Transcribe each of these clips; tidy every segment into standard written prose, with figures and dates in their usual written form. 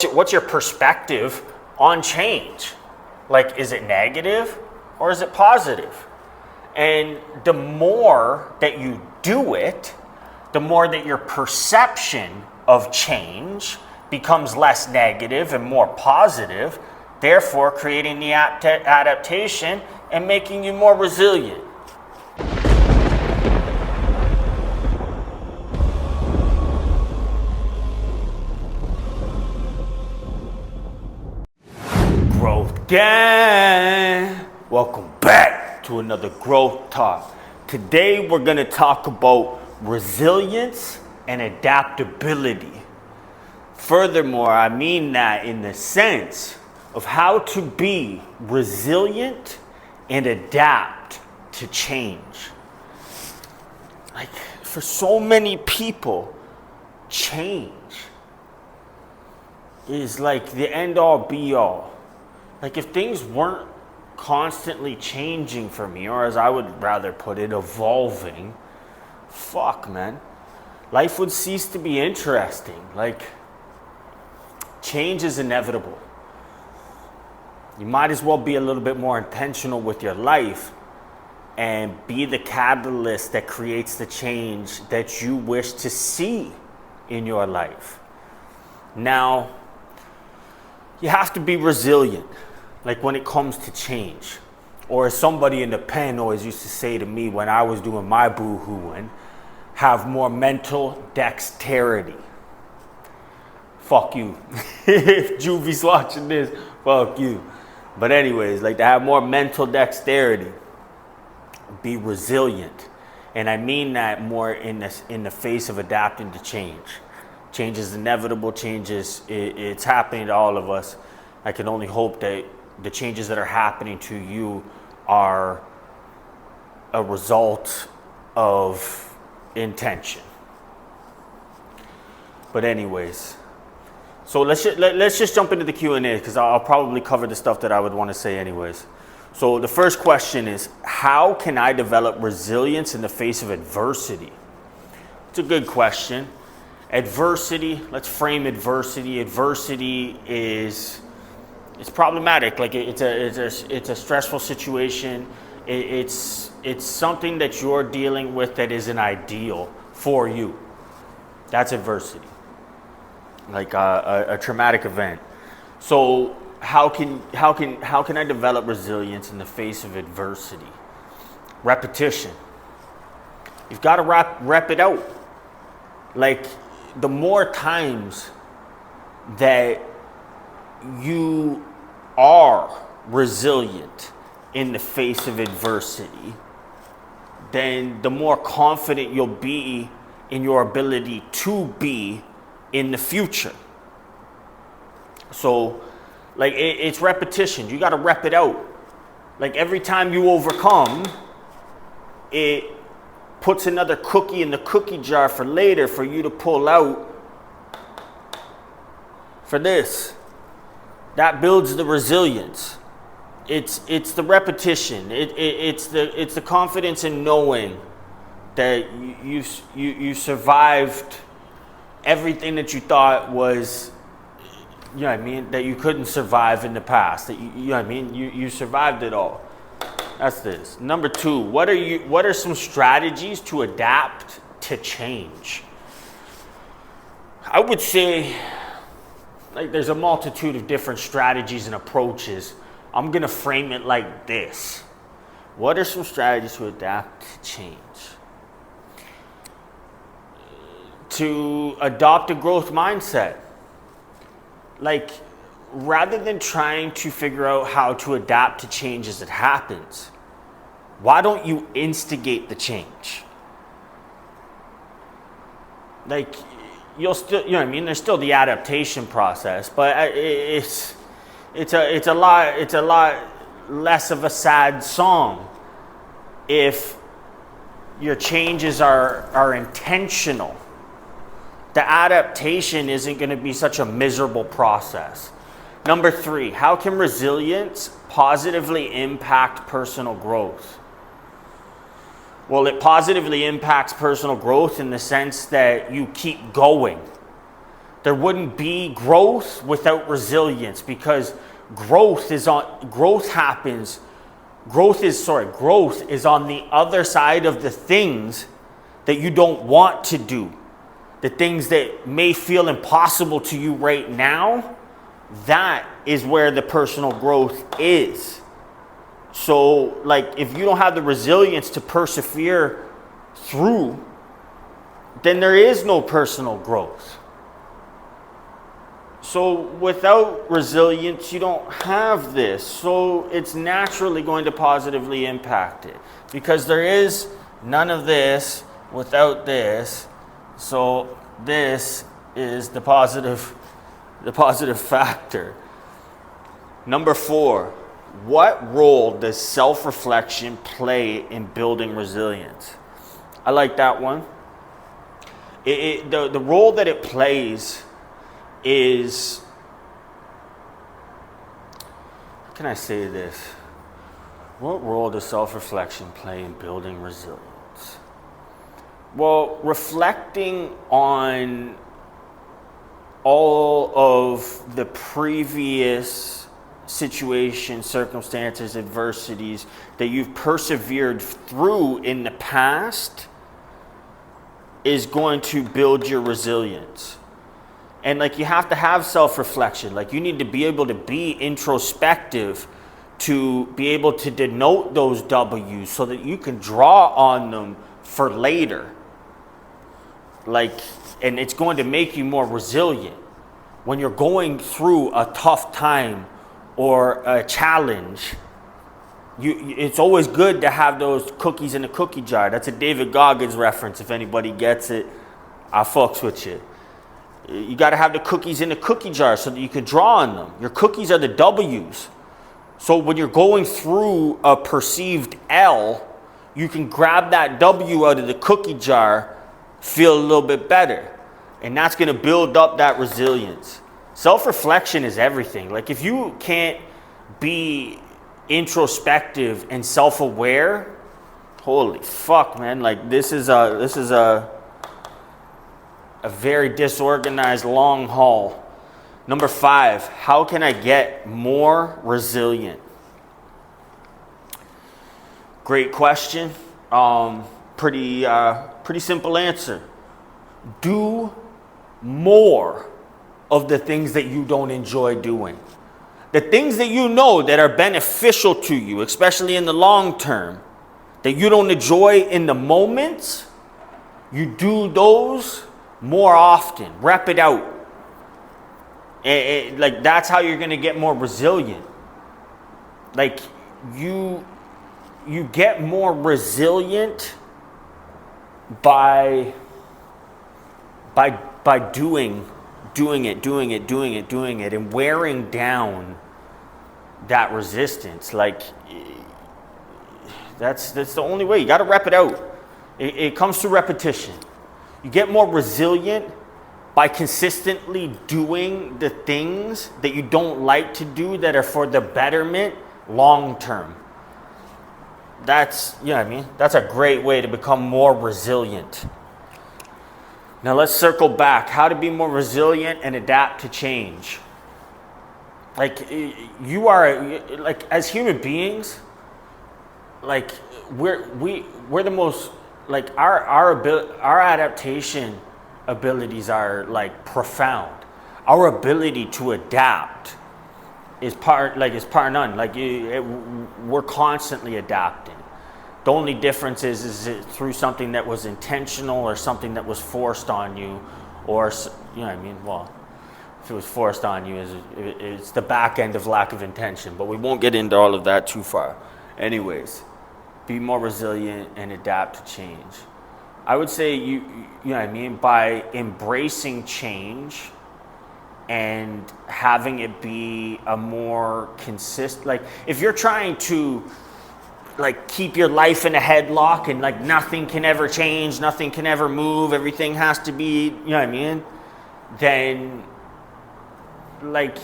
What's your perspective on change? Like, is it negative or is it positive? And the more that you do it, the more that your perception of change becomes less negative and more positive, therefore creating the adaptation and making you more resilient. Growth Gang! Welcome back to another Growth Talk. Today we're going to talk about resilience and adaptability. Furthermore, I mean that in the sense of how to be resilient and adapt to change. Like, for so many people, change is like the end all be all. Like, if things weren't constantly changing for me, or as I would rather put it, evolving, fuck, man. Life would cease to be interesting. Like, change is inevitable. You might as well be a little bit more intentional with your life and be the catalyst that creates the change that you wish to see in your life. Now, you have to be resilient. Like, when it comes to change, or as somebody in the pen always used to say to me when I was doing my boo-hooing, have more mental dexterity. Fuck you. If Juvie's watching this, fuck you. But anyways, like, to have more mental dexterity, be resilient. And I mean that more in the face of adapting to change. Change is inevitable. It's happening to all of us. I can only hope that the changes that are happening to you are a result of intention. But anyways, so let's just jump into the Q&A, because I'll probably cover the stuff that I would want to say anyways. So the first question is, how can I develop resilience in the face of adversity? It's a good question. Adversity, let's frame adversity. Adversity is... it's problematic. Like, it's a stressful situation. It's something that you're dealing with that isn't ideal for you. That's adversity. Like a traumatic event. So how can I develop resilience in the face of adversity? Repetition. You've got to rep it out. Like, the more times that you are resilient in the face of adversity, then the more confident you'll be in your ability to be in the future. So, like, it's repetition. You got to rep it out. Like, every time you overcome, it puts another cookie in the cookie jar for later for you to pull out for this. That builds the resilience. It's the repetition. It's the confidence in knowing that you survived everything that you thought was, you know what I mean, that you couldn't survive in the past. That you know what I mean, you survived it all. That's this. Number two, what are some strategies to adapt to change? I would say, like, there's a multitude of different strategies and approaches. I'm going to frame it like this. What are some strategies to adapt to change? To adopt a growth mindset. Like, rather than trying to figure out how to adapt to change as it happens, why don't you instigate the change? Like, you'll still, you know what I mean, there's still the adaptation process, but it's a lot less of a sad song if your changes are intentional. The adaptation isn't going to be such a miserable process. Number three, how can resilience positively impact personal growth? Well, it positively impacts personal growth in the sense that you keep going. There wouldn't be growth without resilience, because growth is on the other side of the things that you don't want to do. The things that may feel impossible to you right now, that is where the personal growth is. So, like, if you don't have the resilience to persevere through, then there is no personal growth. So without resilience, you don't have this. So it's naturally going to positively impact it, because there is none of this without this. So this is the positive factor. Number 4, what role does self-reflection play in building resilience? I like that one. The role that it plays is, how can I say this? What role does self-reflection play in building resilience? Well, reflecting on all of the previous situations, circumstances, adversities that you've persevered through in the past is going to build your resilience. And like, you have to have self-reflection. Like, you need to be able to be introspective to be able to denote those W's so that you can draw on them for later. Like, and it's going to make you more resilient. When you're going through a tough time or a challenge, it's always good to have those cookies in a cookie jar. That's a David Goggins reference. If anybody gets it, I fucks with you. You got to have the cookies in the cookie jar so that you can draw on them. Your cookies are the W's. So when you're going through a perceived L, you can grab that W out of the cookie jar, feel a little bit better. And that's going to build up that resilience. Self-reflection is everything. Like, if you can't be introspective and self-aware, holy fuck, man. Like, this is a very disorganized long haul. Number 5, how can I get more resilient? Great question. Pretty simple answer. Do more of the things that you don't enjoy doing. The things that you know that are beneficial to you, especially in the long term, that you don't enjoy in the moment, you do those more often. Rep it out. Like, that's how you're going to get more resilient. Like, you get more resilient by doing it and wearing down that resistance. Like, that's the only way. You got to rep it out. It comes through repetition. You get more resilient by consistently doing the things that you don't like to do that are for the betterment long term. That's, you know what I mean? That's a great way to become more resilient. Now let's circle back. How to be more resilient and adapt to change. Like, you are, like, as human beings, like, we're the most, like, our adaptation abilities are, like, profound. Our ability to adapt is par none. Like, we're constantly adapting. The only difference is it through something that was intentional or something that was forced on you, or, you know what I mean? Well, if it was forced on you, it's the back end of lack of intention. But we won't get into all of that too far. Anyways, be more resilient and adapt to change. I would say you know what I mean, by embracing change and having it be a more consistent, like, if you're trying to, like, keep your life in a headlock and, like, nothing can ever change, nothing can ever move, everything has to be, you know what I mean, then, like,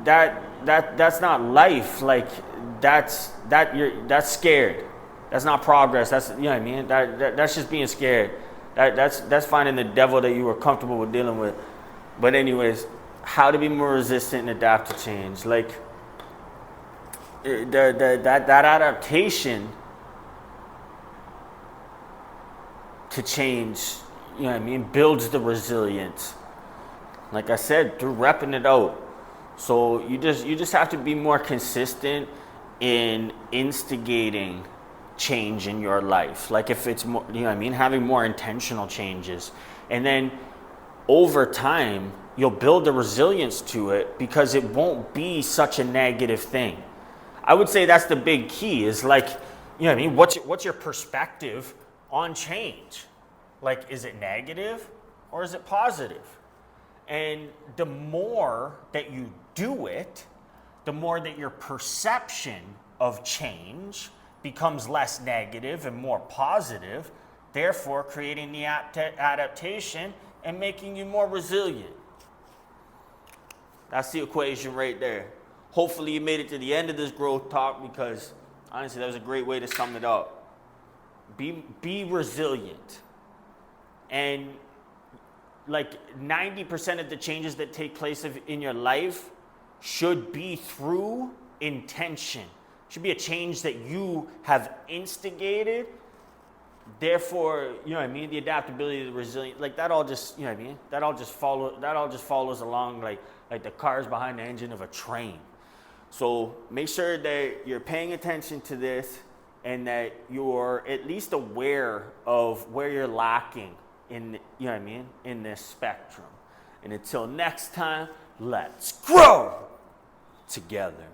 that's not life. Like, that's scared. That's not progress. That's, you know what I mean, that's just being scared. That's finding the devil that you were comfortable with dealing with. But anyways, how to be more resistant and adapt to change. Like that adaptation to change, you know what I mean, builds the resilience. Like I said, through repping it out. So you just have to be more consistent in instigating change in your life. Like if it's more, you know what I mean, having more intentional changes. And then over time, you'll build the resilience to it because it won't be such a negative thing. I would say that's the big key is like, you know what I mean, what's your perspective on change? Like, is it negative or is it positive? And the more that you do it, the more that your perception of change becomes less negative and more positive, therefore creating the adaptation and making you more resilient. That's the equation right there. Hopefully you made it to the end of this growth talk because honestly, that was a great way to sum it up. Be resilient. And like 90% of the changes that take place in your life should be through intention. Should be a change that you have instigated. Therefore, you know what I mean, the adaptability, the resilience, like that all just, you know what I mean, that all just follows along like the cars behind the engine of a train. So make sure that you're paying attention to this and that you're at least aware of where you're lacking in, you know what I mean, in this spectrum. And until next time, let's grow together.